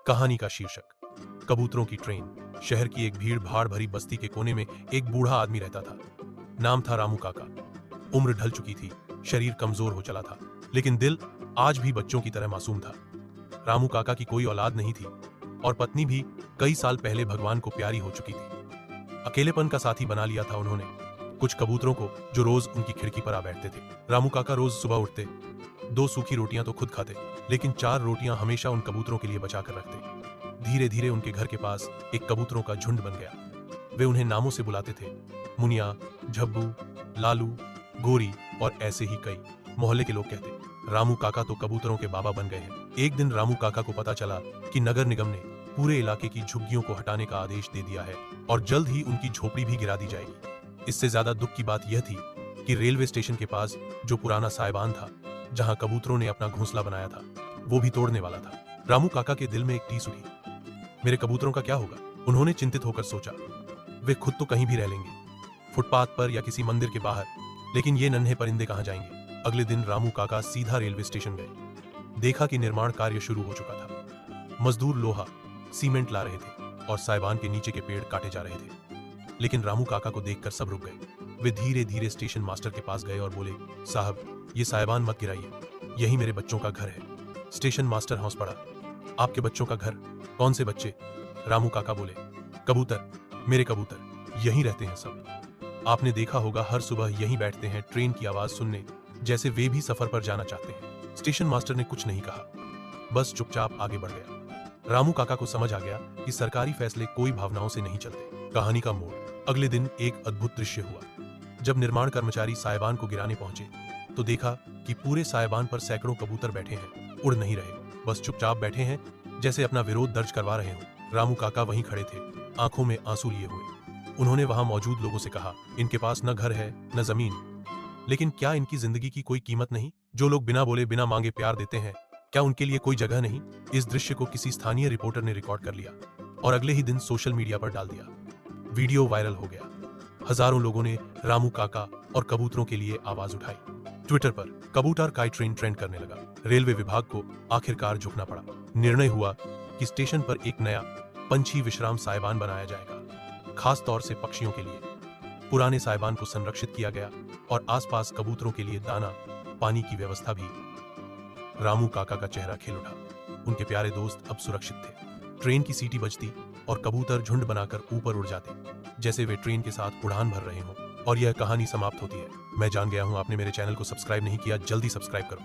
कहानी का शीर्षक कबूतरों की ट्रेन। शहर की एक भीड़ भाड़ भरी बस्ती के कोने में एक बूढ़ा आदमी रहता था। नाम था रामू काका। उम्र ढल चुकी थी, शरीर कमजोर हो चला था, लेकिन दिल आज भी बच्चों की तरह मासूम था। रामू काका की कोई औलाद नहीं थी और पत्नी भी कई साल पहले भगवान को प्यारी हो चुकी थी। अकेलेपन का साथी बना लिया था उन्होंने कुछ कबूतरों को, जो रोज उनकी खिड़की पर आ बैठते थे। रामू काका रोज सुबह उठते, 2 सूखी रोटियां तो खुद खाते, लेकिन 4 रोटियां हमेशा उन कबूतरों के लिए बचा कर रखते। धीरे धीरे उनके घर के पास एक कबूतरों का झुंड बन गया। वे उन्हें नामों से बुलाते थे, मुनिया, झब्बू, लालू, गोरी और ऐसे ही कई। मोहल्ले के लोग कहते, रामू काका तो कबूतरों के बाबा बन गए हैं। एक दिन रामू काका को पता चला कि नगर निगम ने पूरे इलाके की झुग्गियों को हटाने का आदेश दे दिया है और जल्द ही उनकी झोपड़ी भी गिरा दी जाएगी। इससे ज्यादा दुख की बात यह थी कि रेलवे स्टेशन के पास जो पुराना साइबान था, जहां कबूतरों ने अपना घोंसला बनाया था, वो भी तोड़ने वाला था। रामू काका के दिल में एक टीस उठी, मेरे कबूतरों का क्या होगा? उन्होंने चिंतित होकर सोचा, वे खुद तो कहीं भी रह लेंगे, फुटपाथ पर या किसी मंदिर के बाहर, लेकिन ये नन्हे परिंदे कहां जाएंगे? अगले दिन रामू काका सीधा रेलवे स्टेशन गए। देखा कि निर्माण कार्य शुरू हो चुका था। मजदूर लोहा, सीमेंट ला रहे थे और साइबान के नीचे के पेड़ काटे जा रहे थे। लेकिन रामू काका को देखकर सब रुक गए। वे धीरे धीरे स्टेशन मास्टर के पास गए और बोले, साहब, ये साइबान मत गिराइए, यही मेरे बच्चों का घर है। स्टेशन मास्टर हंस पड़ा, आपके बच्चों का घर? कौन से बच्चे? रामू काका बोले, कबूतर, मेरे कबूतर, यहीं रहते हैं सब। आपने देखा होगा हर सुबह यहीं बैठते हैं ट्रेन की आवाज सुनने, जैसे वे भी सफर पर जाना चाहते हैं। स्टेशन मास्टर ने कुछ नहीं कहा, बस चुपचाप आगे बढ़ गया। रामू काका को समझ आ गया कि सरकारी फैसले कोई भावनाओं से नहीं चलते। कहानी का मोड़। अगले दिन एक अद्भुत दृश्य हुआ। जब निर्माण कर्मचारी साइबान को गिराने पहुंचे तो देखा कि पूरे साइबान पर सैकड़ों कबूतर बैठे हैं, उड़ नहीं रहे, बस चुपचाप बैठे हैं, जैसे अपना विरोध दर्ज करवा रहे हों। रामू काका वहीं खड़े थे, आंखों में आंसू लिए हुए। उन्होंने वहां मौजूद लोगों से कहा, इनके पास न घर है न जमीन, लेकिन क्या इनकी जिंदगी की कोई कीमत नहीं? जो लोग बिना बोले बिना मांगे प्यार देते हैं, क्या उनके लिए कोई जगह नहीं? इस दृश्य को किसी स्थानीय रिपोर्टर ने रिकॉर्ड कर लिया और अगले ही दिन सोशल मीडिया पर डाल दिया। वीडियो वायरल हो गया। हजारों लोगों ने रामू काका और कबूतरों के लिए आवाज उठाई। ट्विटर पर कबूतर काई ट्रेन ट्रेंड करने लगा। रेलवे विभाग को आखिरकार झुकना पड़ा। निर्णय हुआ कि स्टेशन पर एक नया पंछी विश्राम साइबान बनाया जाएगा, खास तौर से पक्षियों के लिए। पुराने साइबान को संरक्षित किया गया और आसपास कबूतरों के लिए दाना, पानी की व्यवस्था भी। रामू काका का चेहरा खिल उठा। उनके प्यारे दोस्त अब सुरक्षित थे। ट्रेन की सीटी बजती और कबूतर झुंड बनाकर ऊपर उड़ जाते, जैसे वे ट्रेन के साथ उड़ान भर रहे हों। और यह कहानी समाप्त होती है। मैं जान गया हूं आपने मेरे चैनल को सब्सक्राइब नहीं किया, जल्दी सब्सक्राइब करो।